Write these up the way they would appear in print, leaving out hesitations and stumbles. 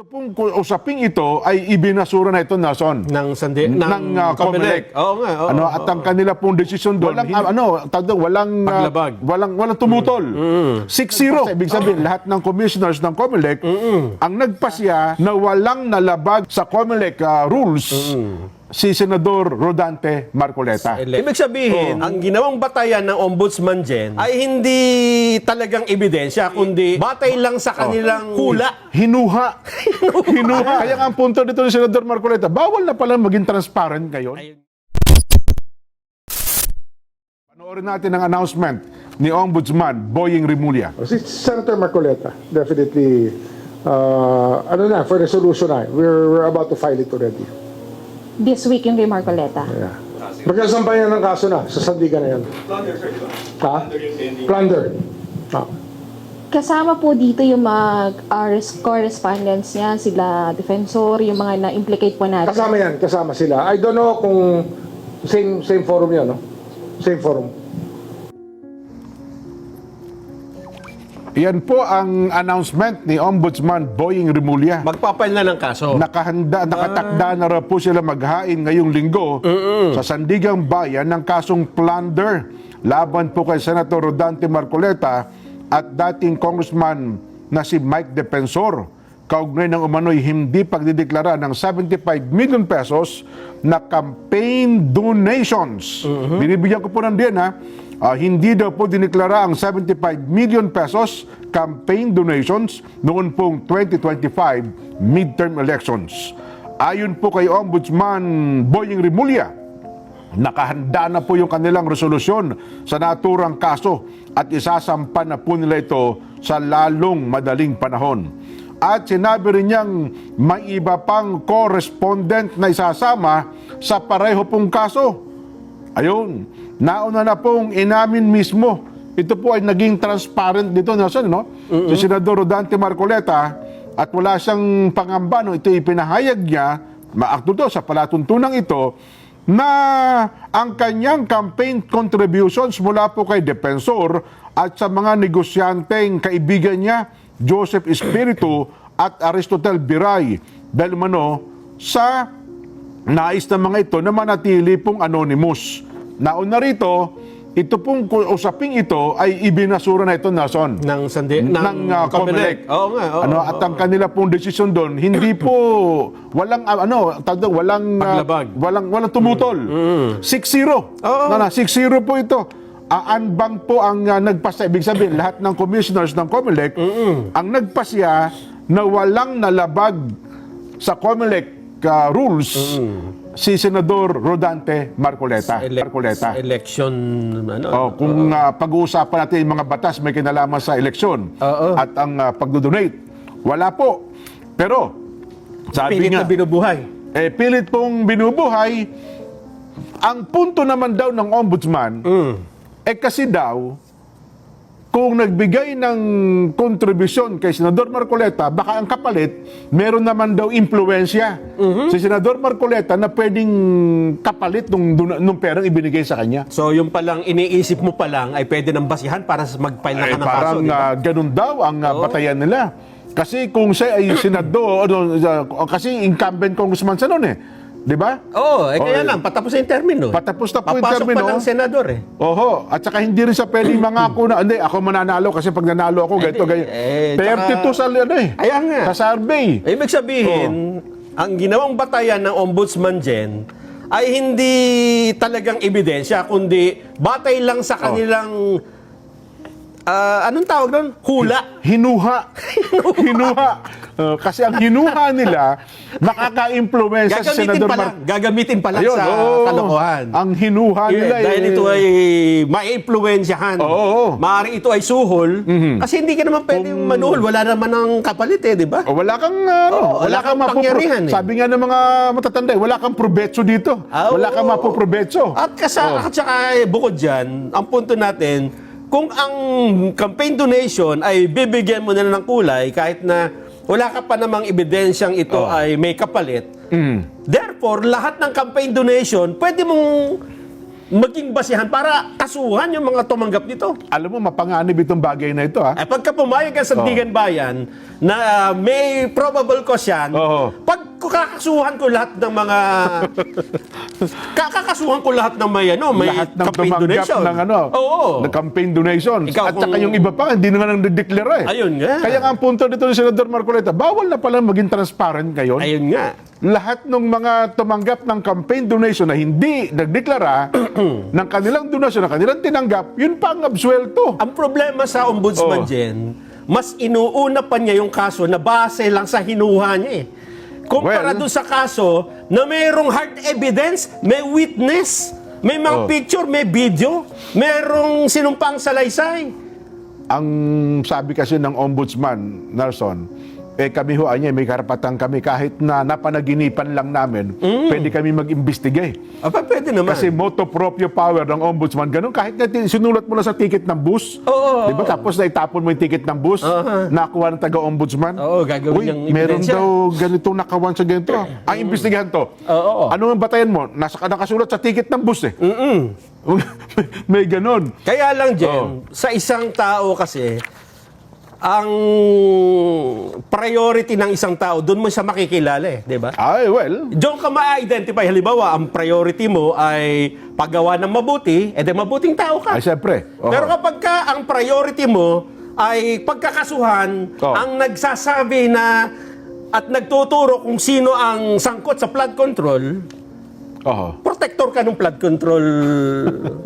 Ito pong usaping ito ay ibinasura na ito, Nelson, ng COMELEC. Oo nga. Oo, at ang kanila pong desisyon doon, walang tumutol. 6-0. Ibig sabihin, lahat ng commissioners ng COMELEC ang nagpasya na walang nalabag sa COMELEC rules si Senador Rodante Marcoleta. Ibig sabihin, ang ginawang batayan ng ombudsman dyan ay hindi talagang ebidensya, kundi batay lang sa kanilang hula. Hinuha. Kaya nga ang punto dito ni Senador Marcoleta, bawal na pala maging transparent ngayon. Panoorin natin ang announcement ni Ombudsman Boying Rimulya. Si Senator Marcoleta, definitely, for resolution na. We're about to file it already. This week yung kay Marcoleta. Yeah. Magkasampayan ng kaso na, sa Sandigan na yan. Plunder, sir, di ba? Ha? Plunder. Ha? Kasama po dito yung mga correspondence niya, sila defensor, yung mga na-implicate po natin. Kasama yan, kasama sila. I don't know kung same forum yan, no? Same forum. Yan po ang announcement ni Ombudsman Boying Rimulya. Magpapail na ng kaso. Nakatakda na raw po sila maghain ngayong linggo sa Sandigang Bayan ng kasong plunder laban po kay Senator Rodante Marcoleta at dating congressman na si Mike Defensor, kaugnay ng umano'y hindi pagdideklara ng 75 million pesos na campaign donations. Binibigyan ko po ng diyan, ha. Hindi daw po dineklara ang 75 million pesos campaign donations noon pong 2025 midterm elections. Ayon po kay Ombudsman Boying Rimulya, nakahanda na po yung kanilang resolusyon sa naturang kaso at isasampa na po nila ito sa lalong madaling panahon. At sinabi rin niyang may iba pang correspondent na isasama sa pareho pong kaso. Ayun, nauna na pong inamin mismo. Ito po ay naging transparent dito, Nelson, no? Si Senador Rodante Marcoleta, at wala siyang pangamba, no? Ito ipinahayag niya, maakto to sa palatuntunang ito, na ang kanyang campaign contributions mula po kay Defensor at sa mga negosyanteng kaibigan niya, Joseph Espiritu at Aristotel Biray, dahil umano sa nais ng mga ito na manatili pong anonymous. Nauna rito, ito pong usaping ito ay ibinasura na ito, Nelson, ng COMELEC. Oo nga. At ang kanila pong desisyon doon, hindi po walang walang tumutol. 6-0. 6-0 po ito. Anbang po ang nagpasya. Ibig sabihin, lahat ng commissioners ng COMELEC ang nagpasya na walang nalabag sa COMELEC rules si Senador Rodante Marcoleta. Election, kung pag-uusapan natin yung mga batas may kinalaman sa eleksyon at ang pagdodonate, wala po. Pero, sabi pilit nga, na binubuhay. Pilit pong binubuhay. Ang punto naman daw ng ombudsman, kasi daw, kung nagbigay ng kontribusyon kay Senador Marcoleta, baka ang kapalit, meron naman daw impluensya si Senador Marcoleta na pwedeng kapalit nung perang ibinigay sa kanya. So yung palang iniisip mo palang ay pwede nang basihan para mag-file na ka ng kaso. Parang ganun daw ang batayan nila. Kasi kung siya ay senador, kasi incumbent congressman siya noon, di ba? Kaya lang, patapos na yung termino. Patapos na po yung Papasok termino. pa ng senador Oho, at saka hindi rin siya pwedeng mangako na, hindi, ako mananalo kasi pag nanalo ako, ganito, ganyan. 32 sa, Ayan nga. sa survey. Ibig sabihin, ang ginawang batayan ng ombudsman dyan ay hindi talagang ebidensya, kundi batay lang sa kanilang, anong tawag doon? Hula. Hinuha. Kasi ang hinuha nila, makaka-impluensya sa Senador Gagamitin pa lang Ayun, sa kalokohan. Ang hinuha nila dahil ito ay mai-impluensyahan. Maaari ito ay suhol. Kasi hindi ka naman pwedeng manuhol. Wala naman ang kapalit di ba? Wala kang wala kang pangyarihan Sabi nga ng mga matatanda, wala kang probetso dito. Wala kang mapoprobetso. At saka bukod dyan, ang punto natin, kung ang campaign donation ay bibigyan mo nila ng kulay kahit na wala ka pa namang ebidensyang ito ay may kapalit. Therefore, lahat ng campaign donation, pwede mong maging basihan para kasuhan yung mga tumanggap nito. Alam mo, mapanganib itong bagay na ito, ha? Eh, pagka pumayag ang Sandigan Bayan na may probable cause yan, Oo. pag kakasuhan ko lahat ng mga kakasuhan ko lahat ng may Lahat ng campaign tumanggap donation. ng Oo. ng campaign donations. Ikaw At saka kung- yung iba pa, hindi naman nang dideklara eh. Ayun nga. Kaya nga ang punto dito ni Senador Marcoleta, bawal na pala maging transparent ngayon. Ayun nga. Lahat ng mga tumanggap ng campaign donation na hindi nagdeklara ng kanilang donasyon, ng kanilang tinanggap, yun pa ang absuelto. Ang problema sa ombudsman, Oo. Jen, mas inuuna pa niya yung kaso na base lang sa hinuha niya eh. Kumpara Well- doon sa kaso na mayroong hard evidence, may witness, may mga Oh. picture, may video, mayroong sinumpang salaysay. Ang sabi kasi ng ombudsman, Nelson, kami ho, may karapatan kami kahit na napanaginipan lang namin, pwede kami mag-imbestigay. Aba, pwede naman. Kasi moto proprio power ng ombudsman, ganun, kahit na sinulat mo na sa ticket ng bus, Oo. di ba? Tapos na itapon mo yung ticket ng bus, nakuha ng taga-ombudsman. Oo, gagawin Uy, niyang meron ebidensya. daw ganitong nakawan sa ganito. Ang imbestigahan to. Oo. Ano ang batayan mo? Nakasulat sa ticket ng bus eh. May ganun. Kaya lang, Jen, sa isang tao kasi, ang priority ng isang tao, doon mo siya makikilala eh, di ba? Ay, well, Diyon ka ma-identify. Halimbawa, ang priority mo ay paggawa ng mabuti, edi mabuting tao ka. ay syempre. Oo. Pero kapag ka ang priority mo ay pagkakasuhan, Oh. ang nagsasabi na at nagtuturo kung sino ang sangkot sa flood control, Oo. protector ka ng flood control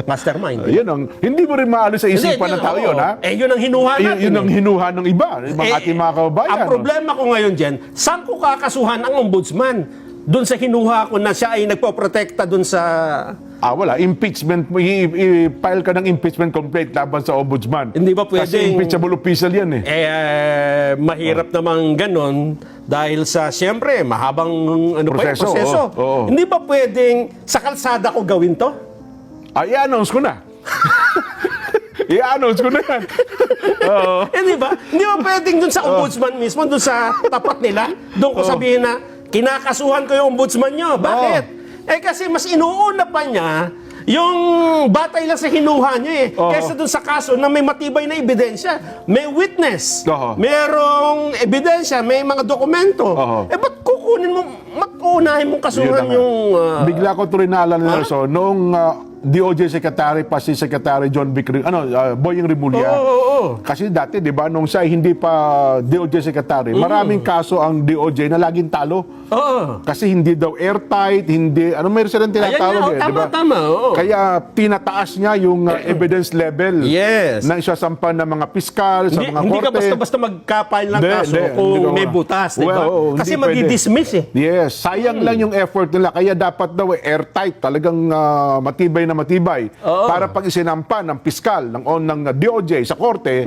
mastermind. Yun ang, hindi mo rin maalis sa isipan ng tao yun, ha? Eh, yun ang hinuha Yun, natin. yun ang eh. hinuha ng iba, ng mga ating mga kababayan. Ang problema ko ngayon dyan, saan ko kakasuhan ang ombudsman? Doon sa hinuha ko na siya ay nagpoprotekta doon sa... Wala. Impeachment, i-file ka ng impeachment complaint laban sa ombudsman. Hindi ba Kasi pwedeng- impeachable official yan eh. Mahirap namang ganon dahil sa, siyempre, mahabang Proseso, proseso. oo. Hindi ba pwedeng sa kalsada ko gawin to? I-announce ko na. I-announce ko na yan. Oo. Di ba? Hindi ba pwedeng doon sa ombudsman mismo, doon sa tapat nila, doon ko sabihin na, kinakasuhan ko yung ombudsman nyo. Bakit? Kasi mas inuuna pa niya yung batay lang sa hinuha niya eh. Oo. Kesa doon sa kaso na may matibay na ebidensya, may witness, Oo. merong ebidensya, may mga dokumento. Oo. Ba't kukunin mo, uunahin mong kasuhan Yun na nga. yung... Bigla ko tuloy naalala na Nelson, noong DOJ Secretary pa si Secretary John Boying Rimulya. Oo. Kasi dati, di ba, nung siya hindi pa DOJ Secretary, maraming kaso ang DOJ na laging talo. Oo. Kasi hindi daw airtight, hindi, may silang tinatawag Ayan nga, di ba? tama, oo. Kaya tinataas niya yung evidence level Yes. na isasampan ng mga piskal sa mga Hindi korte. ka basta-basta mag-file ng Hindi, kaso hindi, kung hindi ka may ma- butas, di ba? Well, oo, hindi Kasi pwede. madi-dismiss eh. Yes, sayang lang yung effort nila. Kaya dapat daw airtight, talagang matibay na matibay. Oo. Para pag isinampa ng piskal, ng DOJ sa korte,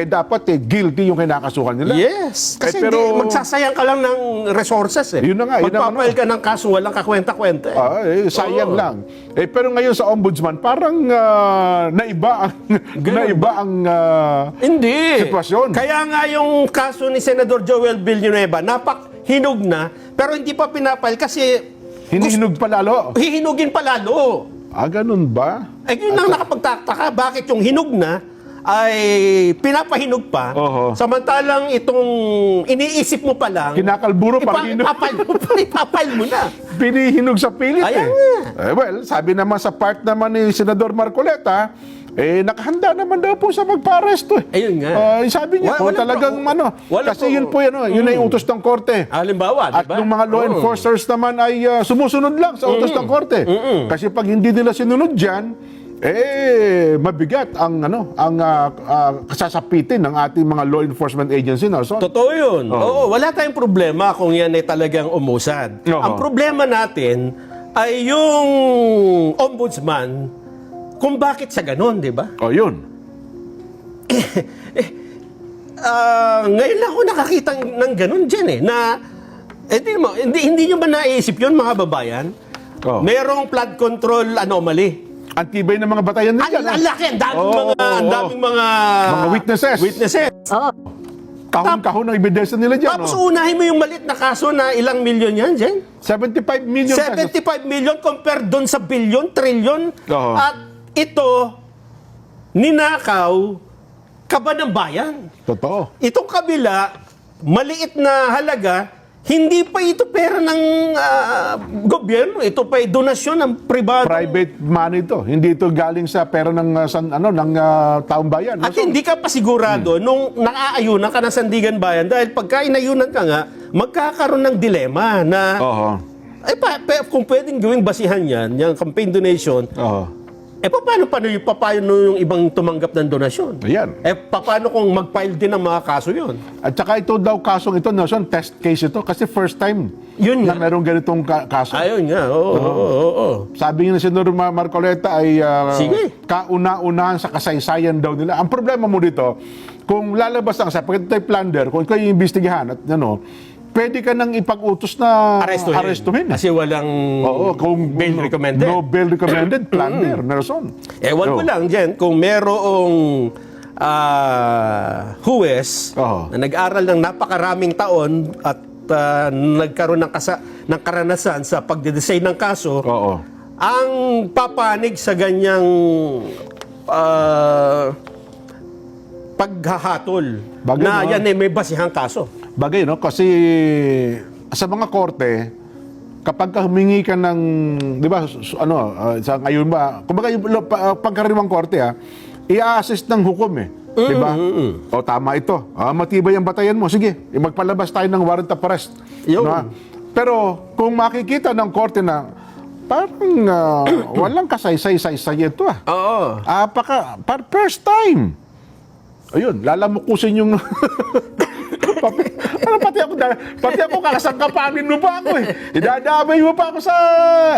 dapat guilty yung kinakasuhan nila. Yes. Kasi pero- hindi, magsasayang ka lang ng resources eh. Yun na nga, yun ang Magpapile ka ng kaso, walang kakwenta-kwenta eh. Sayang Oo. lang. Pero ngayon sa ombudsman, parang naiba ang naiba ang Hindi. Sitwasyon. Kaya nga yung kaso ni Senador Joel Villanueva, hinog na, pero hindi pa pinapile kasi hinihinog pa lalo. hihinugin pa lalo. Ganun ba? Yun ang nakapagtataka. Bakit yung hinog na ay pinapahinog pa, Oo. samantalang itong iniisip mo pa lang, Kinakalburo pa hinog. ipapile mo na. Pinihinog sa pilit Ayan Well, sabi naman sa part naman ni Senador Marcoleta, nakahanda naman daw po sa magpa-aresto eh. Ayun nga. Sabi niya po Walang talagang walang kasi yun po yun ay utos ng korte. Halimbawa, At diba? yung mga law enforcers naman ay sumusunod lang sa utos ng korte. Kasi pag hindi nila sinunod diyan, mabigat ang kasasapitin ng ating mga law enforcement agency, no? So, Totoo yun. Oo, wala tayong problema kung yan ay talagang umusad. Oo. Ang problema natin ay yung ombudsman kung bakit siya ganon, di ba? yun. Ngayon lang ako nakakita ng ganon dyan eh, na hindi nyo ba naisip yun, mga babayan? Oo. Merong flood control anomaly. Ang tibay ng mga batayan nila. Ang laki, ang daming mga Mga witnesses. witnesses. Kahon-kahon ang ebidensya nila dyan. Tapos no? unahin mo yung maliit na kaso na ilang milyon yan, Jen? 75 million pesos. 75 million compared doon sa billion, trillion. Oo. At ito, ninakaw, kaba ng bayan. Totoo. Itong kabila, maliit na halaga, hindi pa ito pera ng gobyerno. Ito pa ay donasyon ng pribado. Private money to. Hindi ito galing sa pera ng taong bayan. At hindi ka pa sigurado nung nakaayunan ka ng Sandigan Bayan dahil pagka inayunan ka nga, magkakaroon ng dilema na Oo. kung pwedeng gawing basihan yan, yung campaign donation, Oo. paano yung ibang tumanggap ng donasyon? Ayan. Paano kung mag-file din ng mga kaso yon? At saka ito daw kasong ito, Nelson, test case ito. Kasi first time Yun na nga. merong ganitong kaso. Ayun nga, oo. Sabi nga ni Senador Marcoleta ay Sige. kauna-unahan sa kasaysayan daw nila. Ang problema mo dito, kung lalabas ang sapagkat ito'y plunder, kung ikaw yung imbestigahan at pwede ka nang ipag-utos na arestuhin. Kasi walang kung bail recommended. No bail recommended, plunder, Nelson. Ewan ko lang, Jen, kung merong huwes Oo. na nag-aral ng napakaraming taon at nagkaroon ng karanasan sa pagde-design ng kaso, Oo. ang papanig sa ganyang paghahatol Bagay, na no? yan ay may basihang kaso. Bagay, no? Kasi sa mga korte, kapag humingi ka ng, di ba, sa ngayon ba, kumbaga yung pagkaraniwang korte, i-assist ng hukom Di ba? O tama ito. Matibay ang batayan mo. Sige, magpalabas tayo ng warrant of arrest. Yun. Pero kung makikita ng korte na parang walang kasaysay-saysay ito Oo. first time. Ayun, lalamukusin yung pati ako kakasangkapanin mo pa ako Idadamay mo pa ako sa...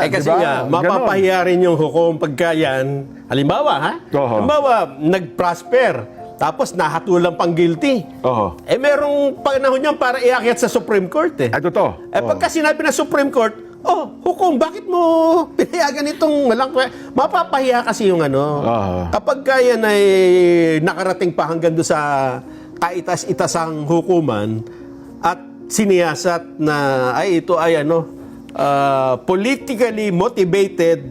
Kasi diba? nga, mapapahiya rin yung hukom pagka yan. Halimbawa, Oo. Halimbawa, nag-prosper, tapos nahatulang pang guilty. Oo. Merong panahon yan para iakyat sa Supreme Court Totoo. Pagka sinabi ng Supreme Court, hukom, bakit mo pinayagan itong walang mapapahiya kasi yung kapag kaya na nakarating pa hanggang doon sa kaitas-itasang hukuman at siniyasat na ito ay politically motivated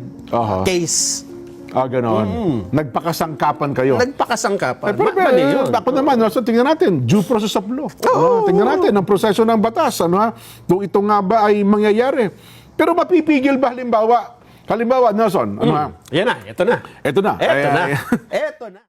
case. Ganon. Nagpakasangkapan kayo. Nagpakasangkapan. Pero, Mali yun. ako naman, so, tingnan natin, due process of law. Tingnan natin ang proseso ng batas. Kung ito nga ba ay mangyayari. Pero mapipigil ba halimbawa, Nelson? Yan na, ito na. Ito na. Ito na.